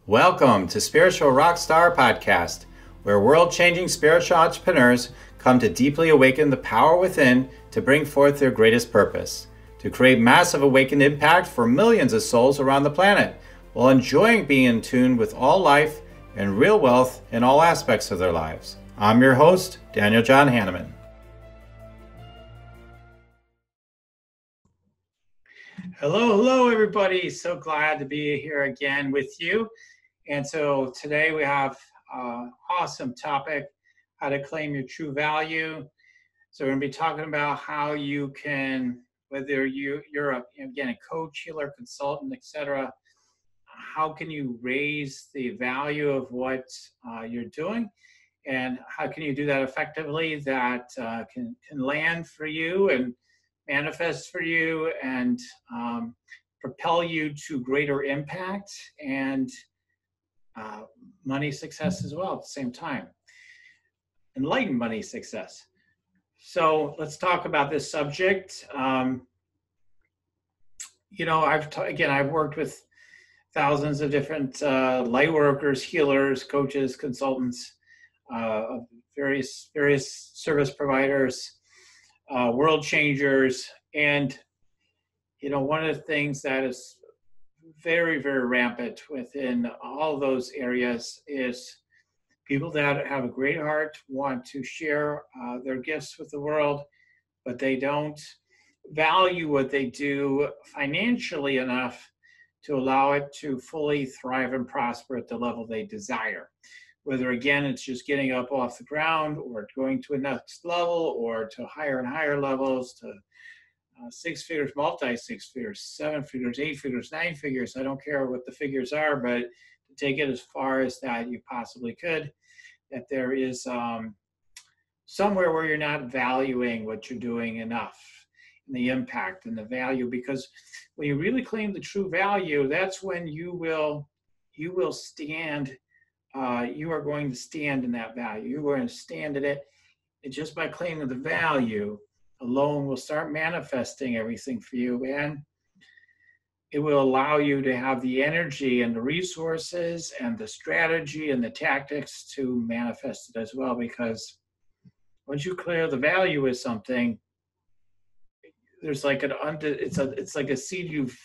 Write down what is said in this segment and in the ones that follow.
Welcome to Spiritual Rockstar Podcast, where world-changing spiritual entrepreneurs come to deeply awaken the power within to bring forth their greatest purpose, to create massive awakened impact for millions of souls around the planet, while enjoying being in tune with all life and real wealth in all aspects of their lives. I'm your host, Daniel John Hanneman. Hello, everybody. So glad to be here again with you. And so today we have an awesome topic, how to claim your true value. So we're going to be talking about how you can, whether you're a coach, healer, consultant, etc., how can you raise the value of what you're doing, and how can you do that effectively that can land for you and manifest for you and propel you to greater impact and money success as well at the same time. Enlightened money success. So let's talk about this subject. I've worked with thousands of different light workers, healers, coaches, consultants, various service providers, world changers. And, one of the things that is very, very rampant within all those areas is people that have a great heart, want to share their gifts with the world, but they don't value what they do financially enough to allow it to fully thrive and prosper at the level they desire. Whether, again, it's just getting up off the ground or going to a next level or to higher and higher levels, to 6 figures, multi-6 figures, 7 figures, 8 figures, 9 figures. I don't care what the figures are, but to take it as far as that you possibly could, that there is somewhere where you're not valuing what you're doing enough, and the impact and the value. Because when you really claim the true value, that's when you will stand. You are going to stand in that value. You're going to stand in it. And just by claiming the value alone will start manifesting everything for you, and it will allow you to have the energy and the resources and the strategy and the tactics to manifest it as well. Because once you clear the value of something, there's like it's like a seed you've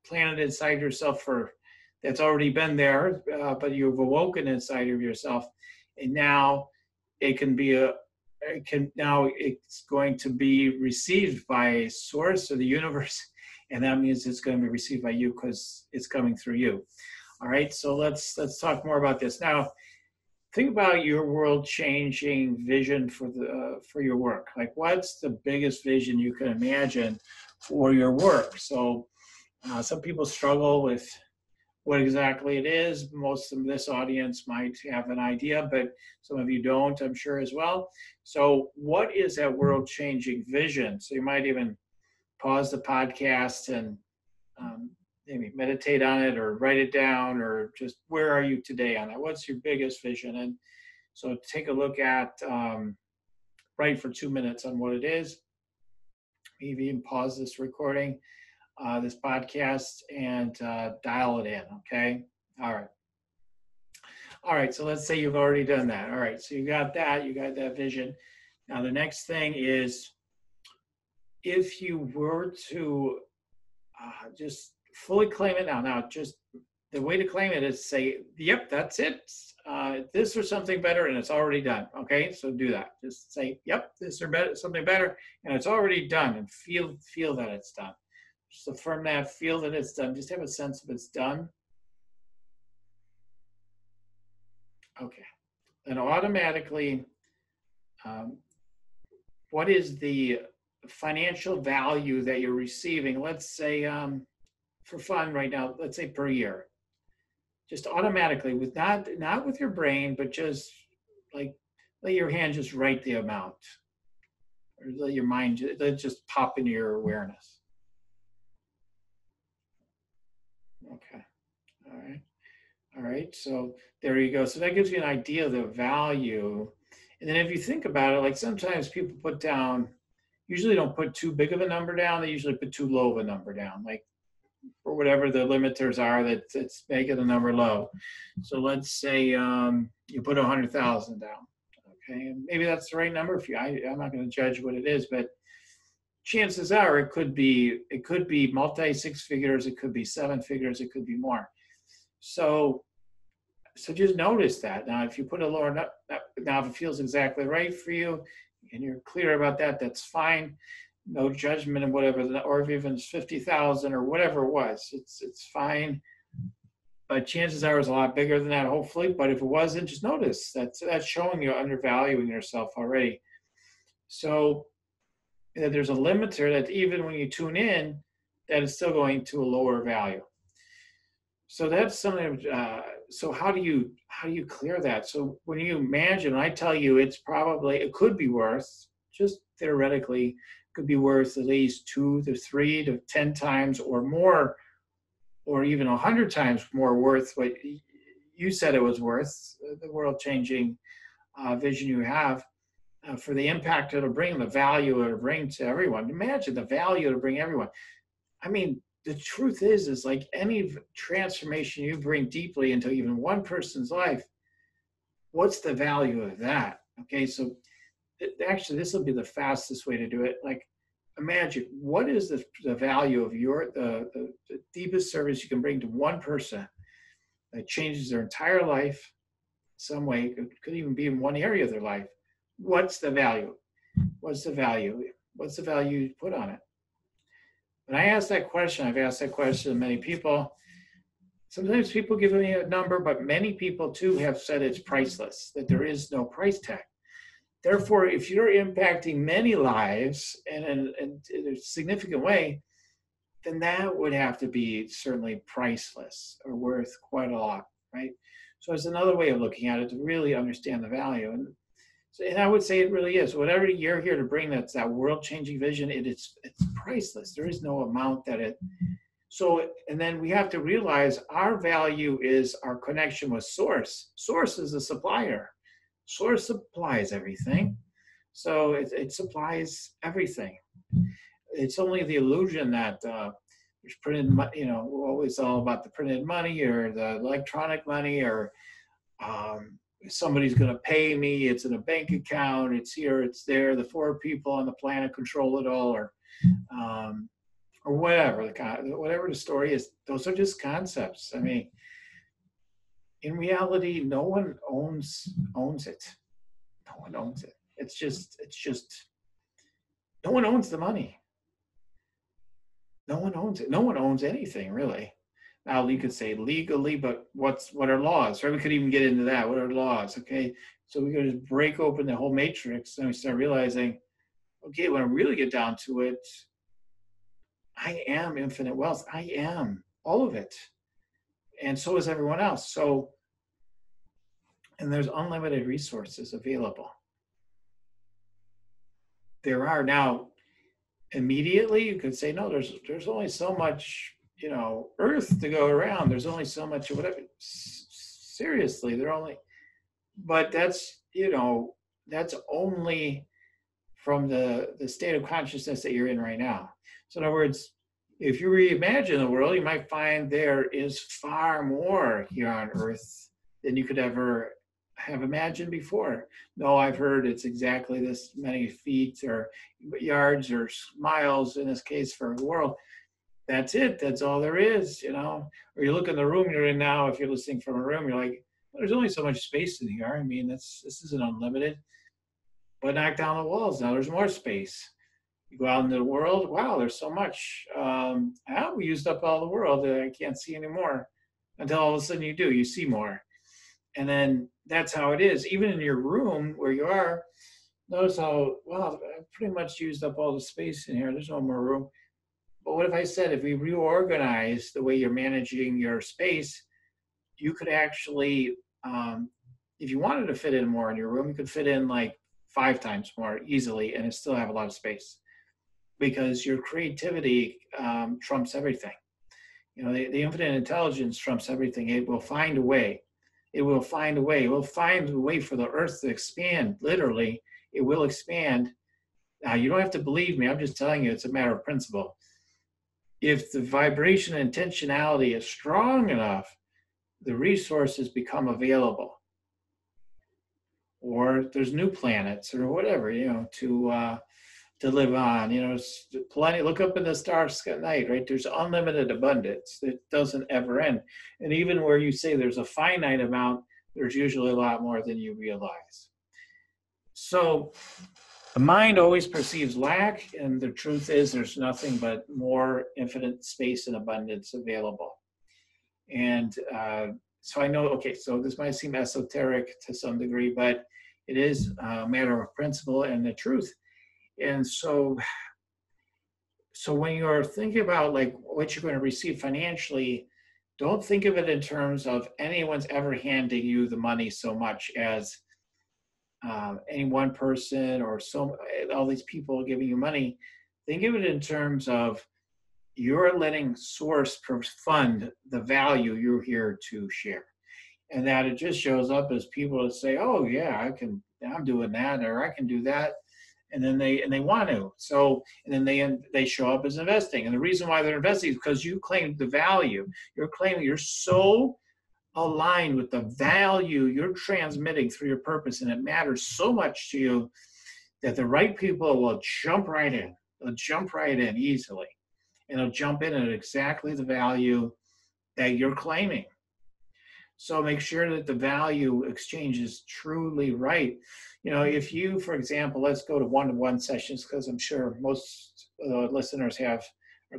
planted inside yourself that's already been there, but you've awoken inside of yourself, and now it's going to be received by a source or the universe, and that means it's going to be received by you because it's coming through you. All right, so let's talk more about this now. Think about your world-changing vision for your work. Like, what's the biggest vision you can imagine for your work? So some people struggle with what exactly it is. Most of this audience might have an idea, but some of you don't, I'm sure, as well. So what is that world-changing vision? So you might even pause the podcast and maybe meditate on it or write it down, or just where are you today on that? What's your biggest vision? And so take a look at, write for 2 minutes on what it is. Maybe even pause this recording, this podcast, and dial it in, okay? All right, so let's say you've already done that. All right, so you got that vision. Now the next thing is, if you were to just fully claim it now just the way to claim it is say, yep, that's it. This or something better, and it's already done. Okay, so do that. Just say, yep, this or better, something better, and it's already done, and feel that it's done. Just affirm that, feel that it's done. Just have a sense of it's done. Okay, and automatically, what is the financial value that you're receiving? Let's say, for fun right now, let's say per year. Just automatically, with not with your brain, but just like let your hand just write the amount, or let your mind just pop into your awareness. Okay, all right. So there you go. So that gives you an idea of the value. And then if you think about it, like sometimes people put down, usually don't put too big of a number down. They usually put too low of a number down. Like or whatever the limiters are that's making the number low. So let's say you put 100,000 down. Okay, and maybe that's the right number for you. I'm not going to judge what it is, but chances are it could be multi six figures, it could be seven figures, it could be more. So just notice that. Now, if you put a lower, now if it feels exactly right for you and you're clear about that, that's fine. No judgment and whatever, or if even it's 50,000 or whatever it was, it's fine. But chances are it's a lot bigger than that, hopefully. But if it wasn't, just notice that's showing you undervaluing yourself already. So there's a limiter that even when you tune in, that is still going to a lower value. So that's something. So how do you clear that? So when you imagine, I tell you, it could be worth, just theoretically, could be worth at least 2 to 3 to 10 times or more, or even 100 times more worth what you said it was worth, the world-changing vision you have, for the impact it'll bring, the value it'll bring to everyone. Imagine the value it'll bring everyone. I mean, the truth is like any transformation you bring deeply into even one person's life, what's the value of that? Okay, so actually, this will be the fastest way to do it. Like, imagine what is the value of the deepest service you can bring to one person that changes their entire life some way. It could even be in one area of their life. What's the value? What's the value? What's the value you put on it? When I ask that question, I've asked that question to many people. Sometimes people give me a number, but many people too have said it's priceless, that there is no price tag. Therefore, if you're impacting many lives in a significant way, then that would have to be certainly priceless or worth quite a lot, right? So it's another way of looking at it to really understand the value. And I would say it really is. Whatever you're here to bring, that's that world-changing vision, it's priceless. There is no amount that it. So, and then we have to realize our value is our connection with Source. Source is a supplier. Source supplies everything. So it supplies everything. It's only the illusion that there's printed, always all about the printed money or the electronic money or somebody's going to pay me. It's in a bank account. It's here. It's there. The 4 people on the planet control it all, or whatever whatever the story is. Those are just concepts. I mean, in reality, no one owns it. No one owns it. It's just no one owns the money. No one owns it. No one owns anything, really. Now, you could say legally, but what are laws? Right? We could even get into that. What are laws? Okay, so we could just break open the whole matrix and we start realizing, okay, when I really get down to it, I am infinite wealth. I am all of it. And so is everyone else. So, and there's unlimited resources available. There are now, immediately you could say, no, there's only so much, earth to go around. There's only so much of whatever. Seriously, but that's only from the state of consciousness that you're in right now. So in other words, if you reimagine the world, you might find there is far more here on earth than you could ever have imagined before. No, I've heard it's exactly this many feet or yards or miles in this case for the world. That's it. That's all there is, Or you look in the room you're in now, if you're listening from a room, you're like, there's only so much space in here. I mean, this isn't unlimited. But knock down the walls. Now there's more space. You go out into the world, wow, there's so much. We used up all the world. I can't see anymore. Until all of a sudden you see more. And then that's how it is. Even in your room where you are, notice how, wow, I've pretty much used up all the space in here. There's no more room. But what if I said, if we reorganize the way you're managing your space, you could actually, if you wanted to fit in more in your room, you could fit in like 5 times more easily and still have a lot of space. Because your creativity trumps everything. The infinite intelligence trumps everything. It will find a way. It will find a way. It will find a way for the earth to expand. Literally, it will expand. Now, you don't have to believe me. I'm just telling you, it's a matter of principle. if the vibration and intentionality is strong enough, the resources become available. Or there's new planets or whatever, to live on. Plenty. Look up in the stars at night, right? There's unlimited abundance. It doesn't ever end. And even where you say there's a finite amount, there's usually a lot more than you realize. So the mind always perceives lack, and the truth is there's nothing but more infinite space and abundance available. And so I know, okay, so this might seem esoteric to some degree, but it is a matter of principle and the truth. And so when you're thinking about like what you're going to receive financially, don't think of it in terms of anyone's ever handing you the money so much as any one person or all these people giving you money. Think of it in terms of you're letting source fund the value you're here to share. And that it just shows up as people that say, oh yeah, I'm doing that, or I can do that. And then they want to. So, and then they show up as investing. And the reason why they're investing is because you claim the value. You're claiming you're so aligned with the value you're transmitting through your purpose, and it matters so much to you that the right people will jump right in. They'll jump right in easily. And they'll jump in at exactly the value that you're claiming. So make sure that the value exchange is truly right. If you, for example, let's go to one-to-one sessions, because I'm sure most listeners are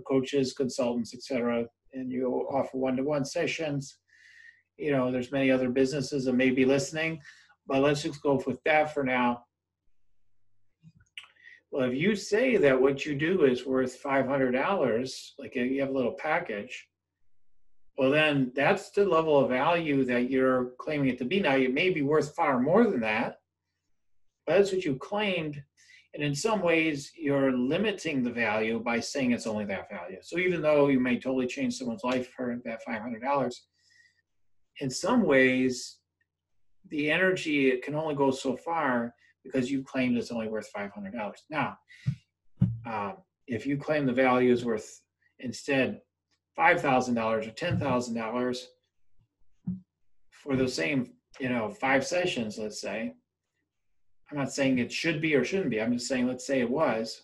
coaches, consultants, etc., and you offer one-to-one sessions. There's many other businesses that may be listening, but let's just go with that for now. Well, if you say that what you do is worth $500, like you have a little package, well, then that's the level of value that you're claiming it to be. Now, it may be worth far more than that, but that's what you claimed. And in some ways, you're limiting the value by saying it's only that value. So even though you may totally change someone's life for that $500, in some ways, the energy can only go so far because you claimed it's only worth $500. Now, if you claim the value is worth instead $5,000 or $10,000 for the same, 5 sessions, let's say. I'm not saying it should be or shouldn't be. I'm just saying, let's say it was.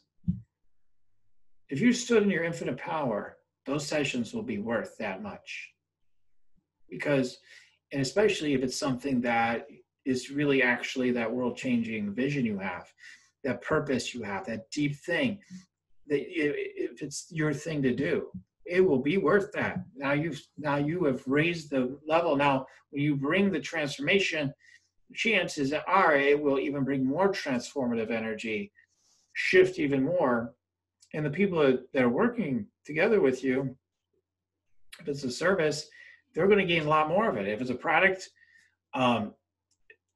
If you stood in your infinite power, those sessions will be worth that much. Because, and especially if it's something that is really actually that world-changing vision you have, that purpose you have, that deep thing, that if it's your thing to do, it will be worth that. Now you have raised the level. Now, when you bring the transformation, chances are it will even bring more transformative energy, shift even more. And the people that are working together with you, if it's a service, they're going to gain a lot more of it. If it's a product,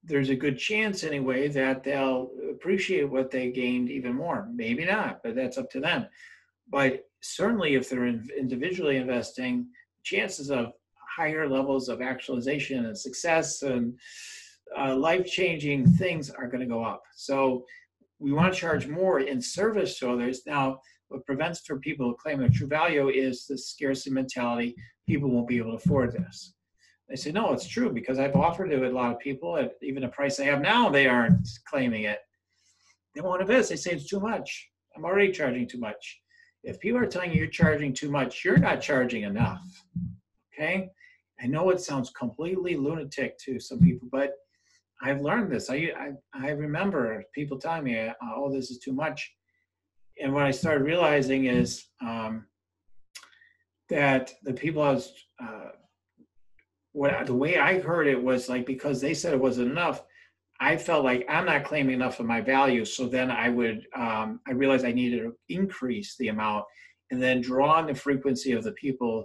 there's a good chance anyway that they'll appreciate what they gained even more. Maybe not, but that's up to them. But certainly if they're individually investing, chances of higher levels of actualization and success and life-changing things are going to go up. So we want to charge more in service to others. Now, what prevents for people to claim their true value is the scarcity mentality. People won't be able to afford this. They say, no, it's true, because I've offered it to a lot of people at even a price I have now, they aren't claiming it. They won't invest. They say it's too much. I'm already charging too much. If people are telling you you're charging too much, you're not charging enough, okay? I know it sounds completely lunatic to some people, but I've learned this. I remember people telling me, oh, this is too much. And what I started realizing is that the people I was, the way I heard it was like, because they said it wasn't enough, I felt like I'm not claiming enough of my value. So then I realized I needed to increase the amount and then draw on the frequency of the people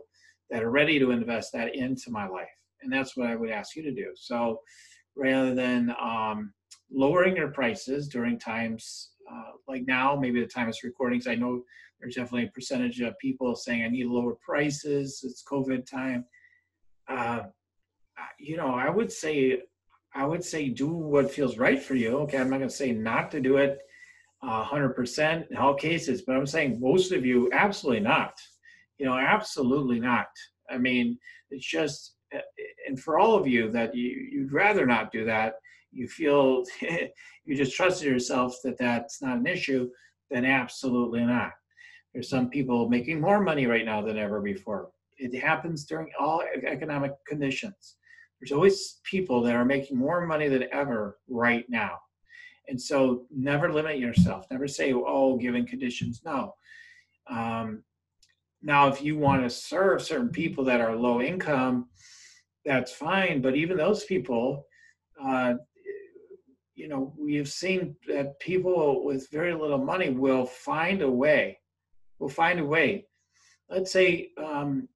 that are ready to invest that into my life. And that's what I would ask you to do. So rather than lowering your prices during times like now, maybe the time of recordings, I know there's definitely a percentage of people saying I need lower prices. It's COVID time. I would say do what feels right for you. Okay, I'm not going to say not to do it 100% in all cases, but I'm saying most of you, absolutely not. Absolutely not. I mean, it's just, and for all of you that you'd rather not do that, you feel you just trusted yourself that that's not an issue, then absolutely not. There's some people making more money right now than ever before. It happens during all economic conditions. There's always people that are making more money than ever right now. And so never limit yourself. Never say, oh, given conditions. No. Um, Now, if you want to serve certain people that are low income, that's fine. But even those people, uh, we have seen that people with very little money will find a way. Will find a way. Let's say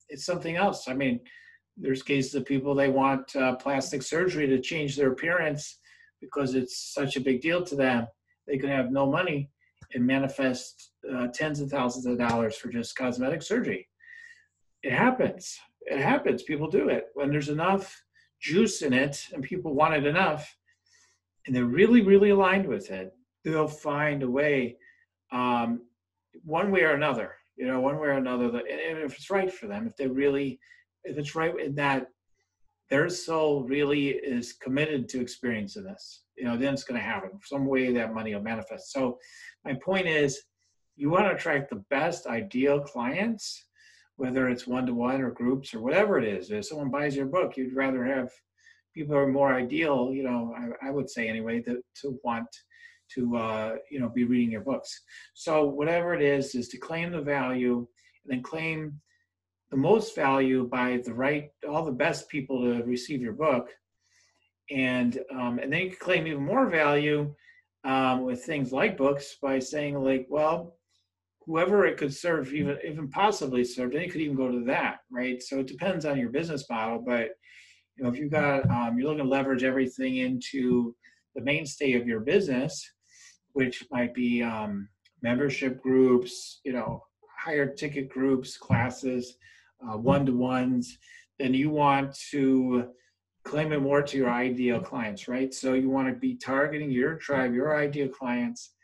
it's something else. I mean, there's cases of people, they want plastic surgery to change their appearance because it's such a big deal to them. They could have no money and manifest tens of thousands of dollars for just cosmetic surgery. It happens. It happens. People do it. When there's enough juice in it and people want it enough and they're really, really aligned with it, they'll find a way, one way or another, one way or another. And if it's right for them, if it's right in that their soul really is committed to experiencing this, then it's going to happen. Some way that money will manifest. So my point is, you want to attract the best ideal clients, whether it's one-to-one or groups or whatever it is. If someone buys your book, you'd rather have people who are more ideal, I would say anyway, to want to, be reading your books. So whatever it is to claim the value and then claim the most value by all the best people to receive your book. And then you can claim even more value with things like books by saying like, well, whoever it could serve, even possibly serve, then you could even go to that, right? So it depends on your business model, but if you've got, you're looking to leverage everything into the mainstay of your business, which might be membership groups, higher ticket groups, classes, one-to-ones, then you want to claim it more to your ideal clients, right? So you want to be targeting your tribe, your ideal clients,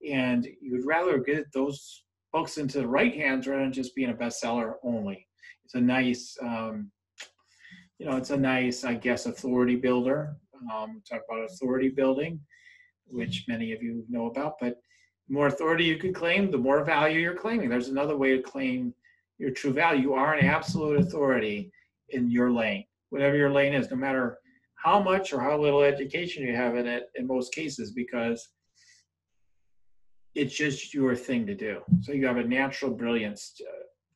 and you would rather get those books into the right hands rather than just being a bestseller only. It's a nice, I guess, authority builder. Talk about authority building, which many of you know about, but the more authority you can claim, the more value you're claiming. There's another way to claim your true value. You are an absolute authority in your lane, whatever your lane is, no matter how much or how little education you have in it in most cases, because it's just your thing to do. So you have a natural brilliance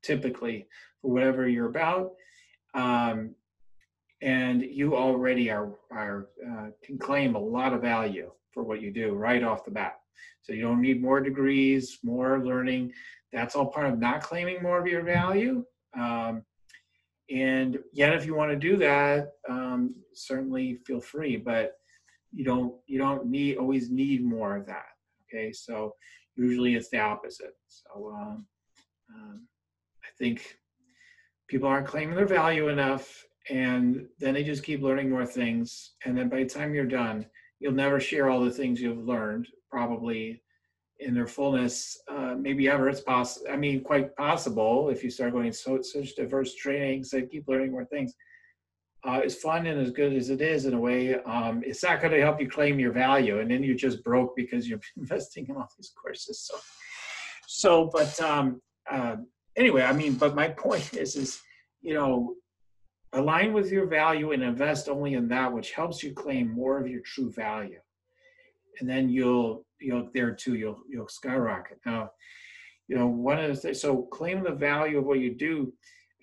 typically for whatever you're about. And you already can claim a lot of value for what you do right off the bat. So you don't need more degrees, more learning. That's all part of not claiming more of your value. And yet, if you want to do that, certainly feel free. But you don't always need more of that. Okay, so usually it's the opposite. So I think people aren't claiming their value enough, and then they just keep learning more things. And then by the time you're done, you'll never share all the things you've learned, probably in their fullness, maybe ever. It's possible. I mean, quite possible if you start going such diverse trainings and keep learning more things. As fun and as good as it is in a way, it's not going to help you claim your value, and then you're just broke because you're investing in all these courses. Anyway, I mean, but my point is, align with your value and invest only in that which helps you claim more of your true value, and then you'll skyrocket. Now, one of the things. So claim the value of what you do.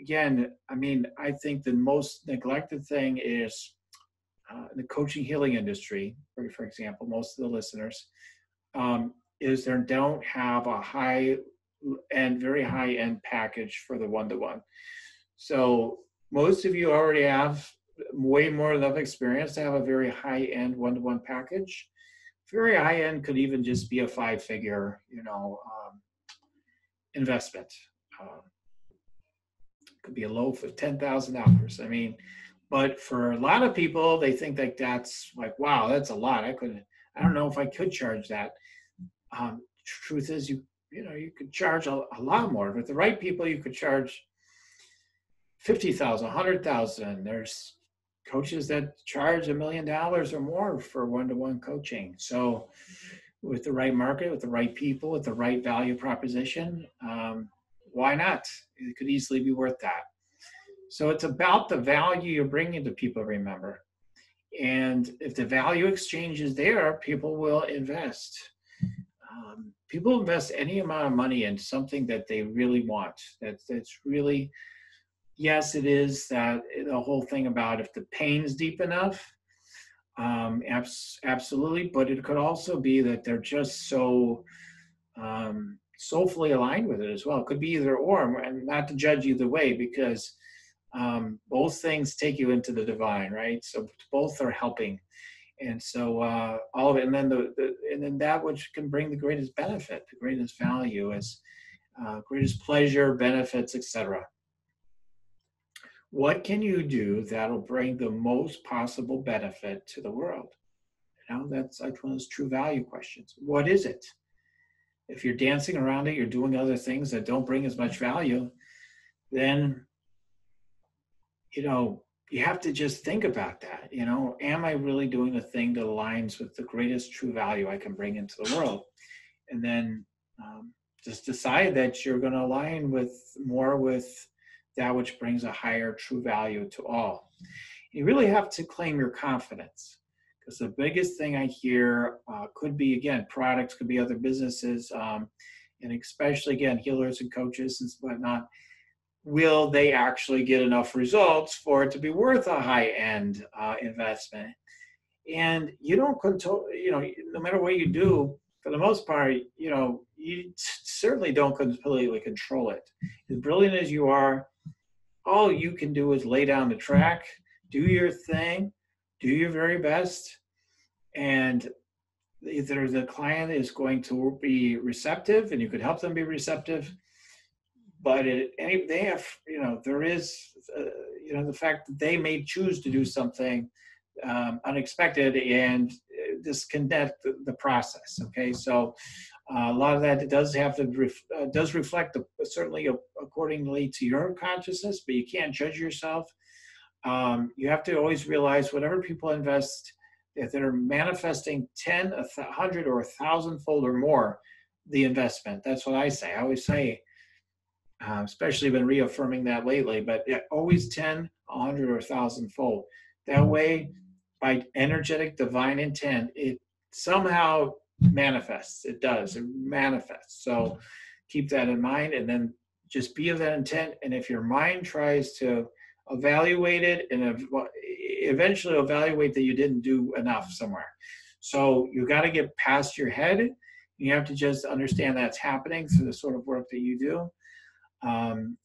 Again, I mean, I think the most neglected thing is the coaching healing industry, for example, most of the listeners, is they don't have a very high end package for the one-to-one. So most of you already have way more than enough experience to have a very high end one-to-one package. Very high end could even just be a 5-figure, investment. Could be a loaf of $10,000. I mean, but for a lot of people, they think like that's like, wow, that's a lot. I don't know if I could charge that. Truth is, you could charge a lot more. With the right people, you could charge 50,000, 100,000. There's coaches that charge $1 million or more for one-to-one coaching. So with the right market, with the right people, with the right value proposition, why not? It could easily be worth that. So it's about the value you're bringing to people, remember. And if the value exchange is there, people will invest. People invest any amount of money in something that they really want. That's really, yes, it is that the whole thing about if the pain's deep enough, absolutely. But it could also be that they're just so soulfully aligned with it as well. It could be either or, and not to judge either way, because both things take you into the divine, right? So both are helping. And so all of it, and then and then that which can bring the greatest benefit, the greatest value, is greatest pleasure, benefits, etc. What can you do that'll bring the most possible benefit to the world? That's one of those true value questions. What is it? If you're dancing around it, you're doing other things that don't bring as much value, then you have to just think about that. Am I really doing the thing that aligns with the greatest true value I can bring into the world? And then just decide that you're going to align more with that which brings a higher true value to all. You really have to claim your confidence, because the biggest thing I hear could be, again, products, could be other businesses, and especially, again, healers and coaches and whatnot. Will they actually get enough results for it to be worth a high-end investment? And you don't control, no matter what you do, for the most part, you certainly don't completely control it. As brilliant as you are, all you can do is lay down the track, do your thing, do your very best, and either the client is going to be receptive and you could help them be receptive, but they have, there is, the fact that they may choose to do something unexpected and disconnect the process. Okay, so a lot of that does have to does reflect certainly accordingly to your consciousness, but you can't judge yourself. You have to always realize whatever people invest, if they're manifesting 10, 100, or 1,000-fold or more the investment. That's what I say. I always say, especially been reaffirming that lately, but always 10, 100, or 1,000-fold. That way, by energetic divine intent, it somehow manifests. It does. It manifests. So keep that in mind, and then just be of that intent. And if your mind tries to evaluate it, and eventually evaluate that you didn't do enough somewhere. So you got to get past your head. You have to just understand that's happening through the sort of work that you do.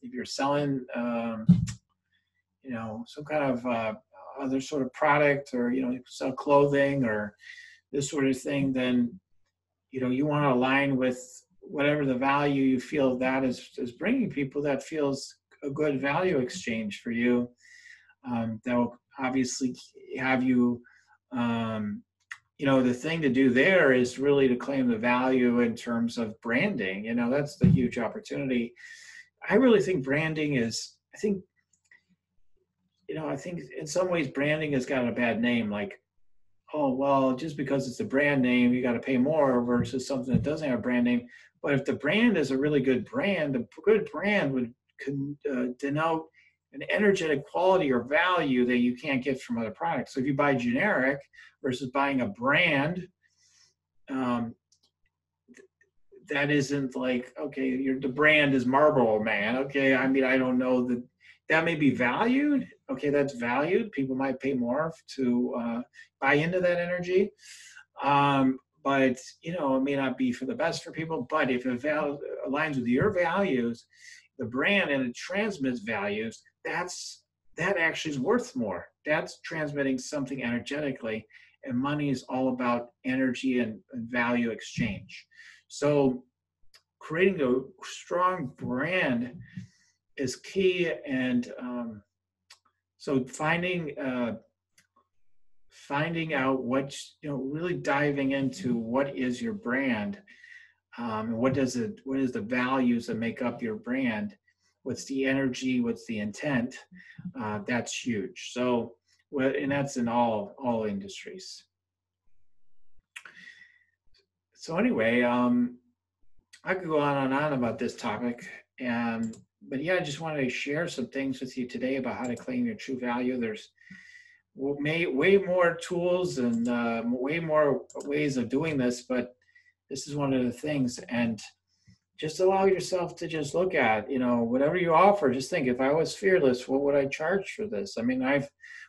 If you're selling, some kind of other sort of product, or, you sell clothing or this sort of thing, then, you want to align with whatever the value you feel that is bringing people, that feels a good value exchange for you. That will obviously have you, the thing to do there is really to claim the value in terms of branding. That's the huge opportunity. I really think branding is, I think in some ways branding has got a bad name, like, oh, well, just because it's a brand name, you got to pay more, versus something that doesn't have a brand name. But if the brand is a really good brand, a good brand would denote an energetic quality or value that you can't get from other products. So if you buy generic versus buying a brand, that isn't like, okay, the brand is Marlboro Man. Okay, I mean, I don't know that may be valued. Okay, that's valued. People might pay more to buy into that energy. But, it may not be for the best for people. But if it aligns with your values, the brand, and it transmits values, that actually is worth more. That's transmitting something energetically, and money is all about energy and value exchange. So creating a strong brand is key, and so finding out what, really diving into what is your brand, What is the values that make up your brand? What's the energy? What's the intent? That's huge. So, and that's in all industries. So anyway, I could go on and on about this topic, but yeah, I just wanted to share some things with you today about how to claim your true value. There's way more tools and way more ways of doing this, but this is one of the things. And just allow yourself to just look at, whatever you offer. Just think, if I was fearless, what would I charge for this? I mean, I've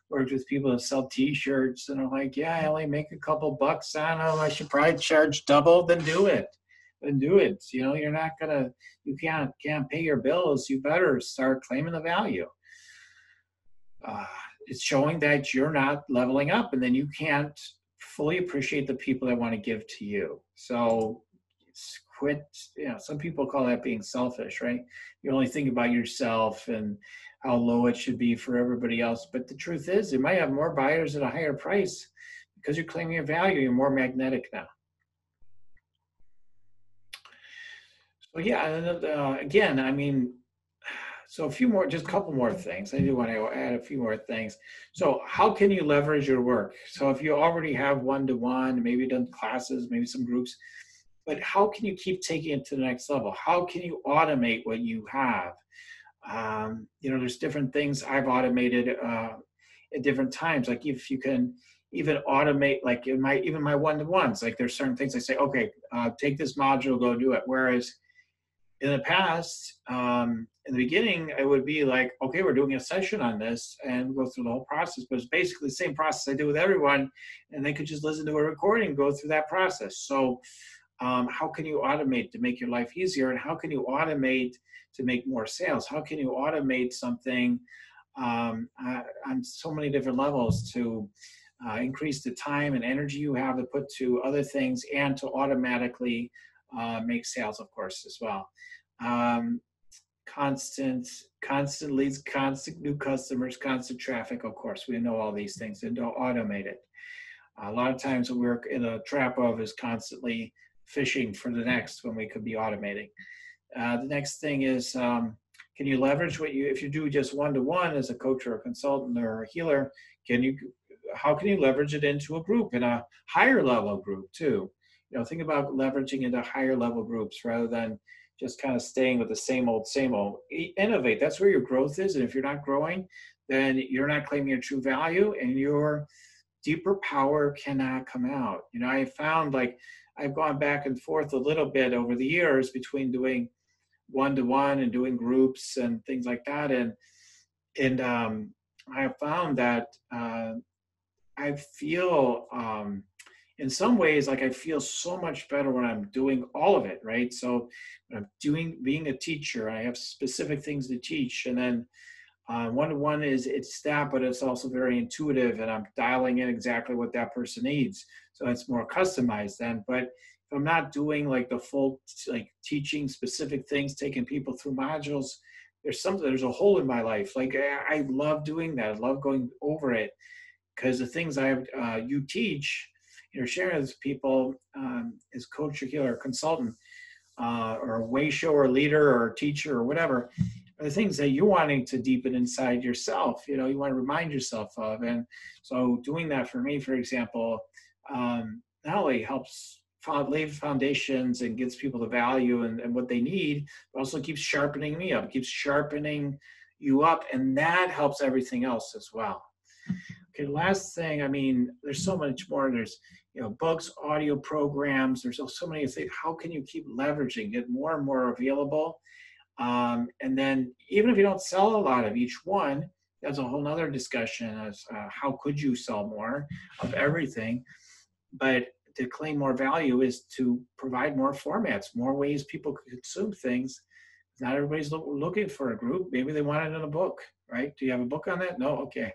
worked with people that sell T-shirts and are like, yeah, I only make a couple bucks on them. I should probably charge double. Then do it. You're not gonna, you can't pay your bills. You better start claiming the value. It's showing that you're not leveling up, and then you can't fully appreciate the people that want to give to you. So quit. Some people call that being selfish, right? You only think about yourself and how low it should be for everybody else. But the truth is, you might have more buyers at a higher price because you're claiming your value. You're more magnetic now. So yeah, and again, I mean, so just a couple more things. I do want to add a few more things. So how can you leverage your work? So if you already have one-to-one, maybe done classes, maybe some groups, but how can you keep taking it to the next level? How can you automate what you have? There's different things I've automated at different times. Like if you can even automate, like even my one-to-ones, like there's certain things I say, okay, take this module, go do it. Whereas in the past, in the beginning, it would be like, okay, we're doing a session on this and go through the whole process, but it's basically the same process I do with everyone, and they could just listen to a recording, go through that process. So how can you automate to make your life easier? And how can you automate to make more sales? How can you automate something on so many different levels to increase the time and energy you have to put to other things, and to automatically make sales, of course, as well. Constant leads, constant new customers, constant traffic. Of course, we know all these things, and don't automate it. A lot of times what we're in a trap of is constantly fishing for the next when we could be automating. The next thing is, can you leverage if you do just one-to-one as a coach or a consultant or a healer, how can you leverage it into a group, in a higher level group too? Think about leveraging into higher level groups rather than just kind of staying with the same old. Innovate. That's where your growth is. And if you're not growing, then you're not claiming your true value, and your deeper power cannot come out. I found, like, I've gone back and forth a little bit over the years between doing one-to-one and doing groups and things like that. And I have found that I feel, in some ways, like I feel so much better when I'm doing all of it, right? So when I'm being a teacher, I have specific things to teach. And then one-to-one it's that, but it's also very intuitive, and I'm dialing in exactly what that person needs. So it's more customized then. But if I'm not doing like the full, like teaching specific things, taking people through modules, there's a hole in my life. Like I love doing that. I love going over it, because the things you teach, sharing with people as coach or healer or consultant or a way shower leader or teacher or whatever, are the things that you're wanting to deepen inside yourself, you want to remind yourself of. And so doing that for me, for example, not only helps lay foundations and gives people the value and what they need, but also keeps sharpening me up, keeps sharpening you up, and that helps everything else as well. Okay, last thing, I mean, there's so much more. There's, books, audio programs, there's so many things. How can you keep leveraging, get more and more available? And then even if you don't sell a lot of each one, that's a whole nother discussion as how could you sell more of everything. But to claim more value is to provide more formats, more ways people can consume things. Not everybody's looking for a group. Maybe they want it in a book, right? Do you have a book on that? No? Okay.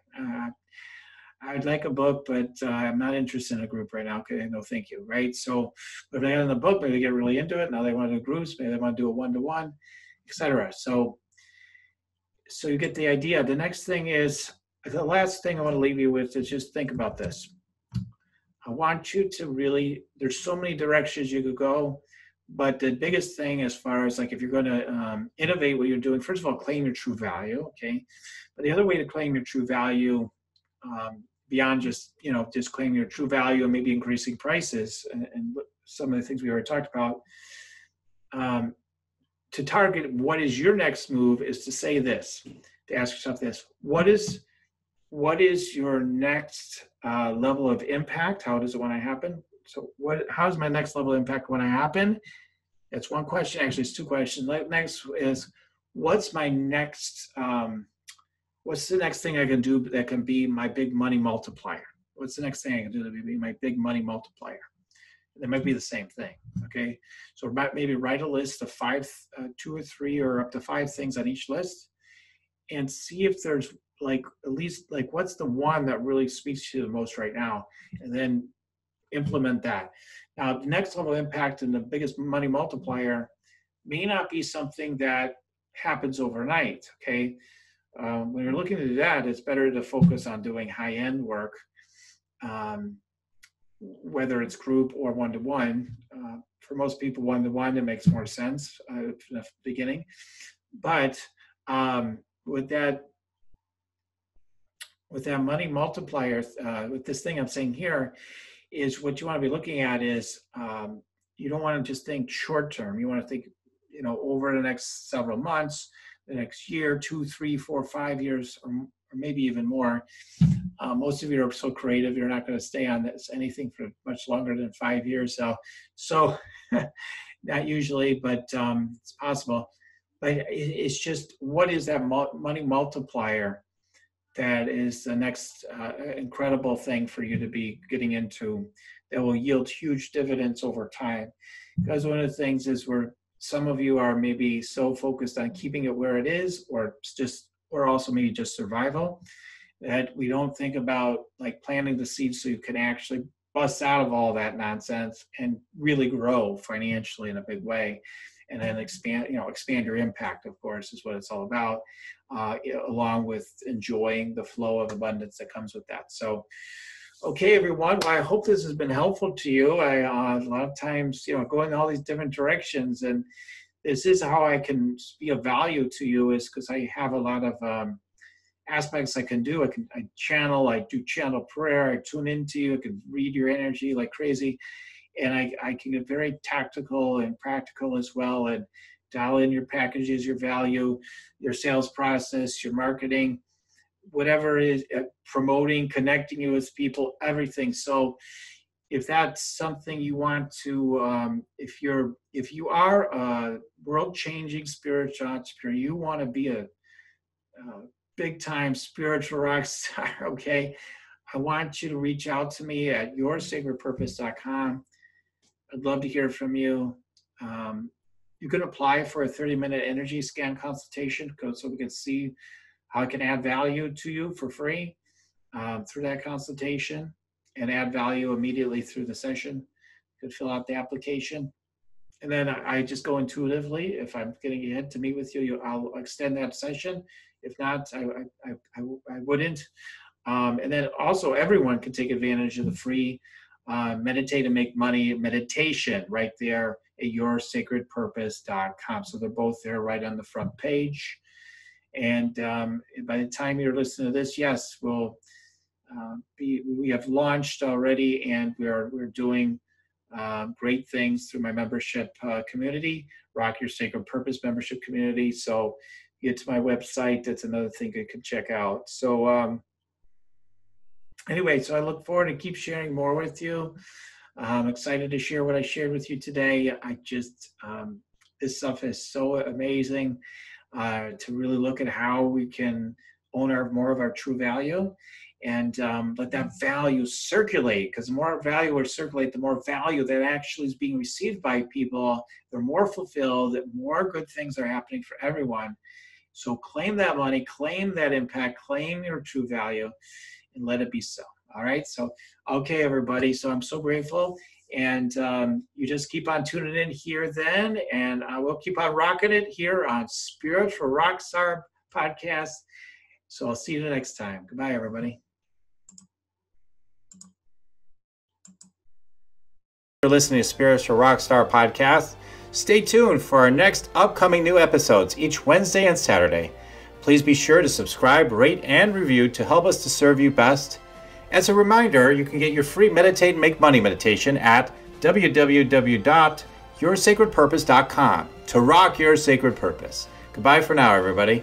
I'd like a book, but I'm not interested in a group right now. Okay, no, thank you, right? So if they get in the book, maybe they get really into it. Now they want to do groups. Maybe they want to do a one-to-one, etc. So you get the idea. The next thing is, the last thing I want to leave you with is just think about this. I want you to really, there's so many directions you could go, But the biggest thing, as far as like if you're going to innovate what you're doing, first of all, claim your true value, okay? But the other way to claim your true value, beyond just just claiming your true value and maybe increasing prices and some of the things we already talked about, to target what is your next move is to say this, to ask yourself this: what is your next level of impact? How does it want to happen? So how's my next level of impact when I happen? That's one question. Actually, it's two questions. Next is, what's my next, what's the next thing I can do that can be my big money multiplier? What's the next thing I can do that can be my big money multiplier? That might be the same thing, okay? So maybe write a list of two or three or up to five things on each list, and see if there's like at least like what's the one that really speaks to you the most right now, and then implement that. Now, the next level of impact and the biggest money multiplier may not be something that happens overnight, okay? When you're looking to do that, it's better to focus on doing high-end work, whether it's group or one-to-one. For most people, one-to-one, it makes more sense from the beginning. But with that money multiplier, with this thing I'm saying here, is what you want to be looking at is you don't want to just think short term. You want to think, over the next several months, the next year, 2, 3, 4, 5 years, or maybe even more. Most of you are so creative, you're not going to stay on this anything for much longer than 5 years. So not usually, but it's possible. But it's just, what is that money multiplier that is the next incredible thing for you to be getting into that will yield huge dividends over time? Because one of the things is some of you are maybe so focused on keeping it where it is, or also maybe just survival, that we don't think about like planting the seeds so you can actually bust out of all that nonsense and really grow financially in a big way. And then expand your impact, of course, is what it's all about, along with enjoying the flow of abundance that comes with that. So, okay, everyone, well, I hope this has been helpful to you. A lot of times, go in all these different directions, and this is how I can be of value to you, is because I have a lot of aspects I can do. I channel, I do channel prayer, I tune into you, I can read your energy like crazy. And I can get very tactical and practical as well, and dial in your packages, your value, your sales process, your marketing, whatever it is, promoting, connecting you with people, everything. So if that's something you want to, if you are a world-changing spiritual entrepreneur, you want to be a big-time spiritual rock star, okay, I want you to reach out to me at yoursacredpurpose.com. I'd love to hear from you. You can apply for a 30-minute energy scan consultation so we can see how I can add value to you for free through that consultation, and add value immediately through the session. You could fill out the application. And then I just go intuitively. If I'm getting ahead to meet with you, I'll extend that session. If not, I wouldn't. And then also everyone can take advantage of the free Meditate and Make Money meditation right there at yoursacredpurpose.com. So they're both there right on the front page. And by the time you're listening to this, yes, we have launched already, and we're doing great things through my membership community, Rock Your Sacred Purpose membership community. So get to my website. That's another thing you can check out. So anyway, so I look forward to keep sharing more with you. I'm excited to share what I shared with you today. This stuff is so amazing to really look at how we can own more of our true value, and let that value circulate, because the more value we circulate, the more value that actually is being received by people. They're more fulfilled, more good things are happening for everyone. So claim that money, claim that impact, claim your true value, and let it be so. All right. So, okay, everybody. So I'm so grateful. And you just keep on tuning in here then. And I will keep on rocking it here on Spirit for Rockstar podcast. So I'll see you the next time. Goodbye, everybody. You're listening to Spirits for Rockstar podcast. Stay tuned for our next upcoming new episodes each Wednesday and Saturday. Please be sure to subscribe, rate, and review to help us to serve you best. As a reminder, you can get your free Meditate and Make Money meditation at www.yoursacredpurpose.com to rock your sacred purpose. Goodbye for now, everybody.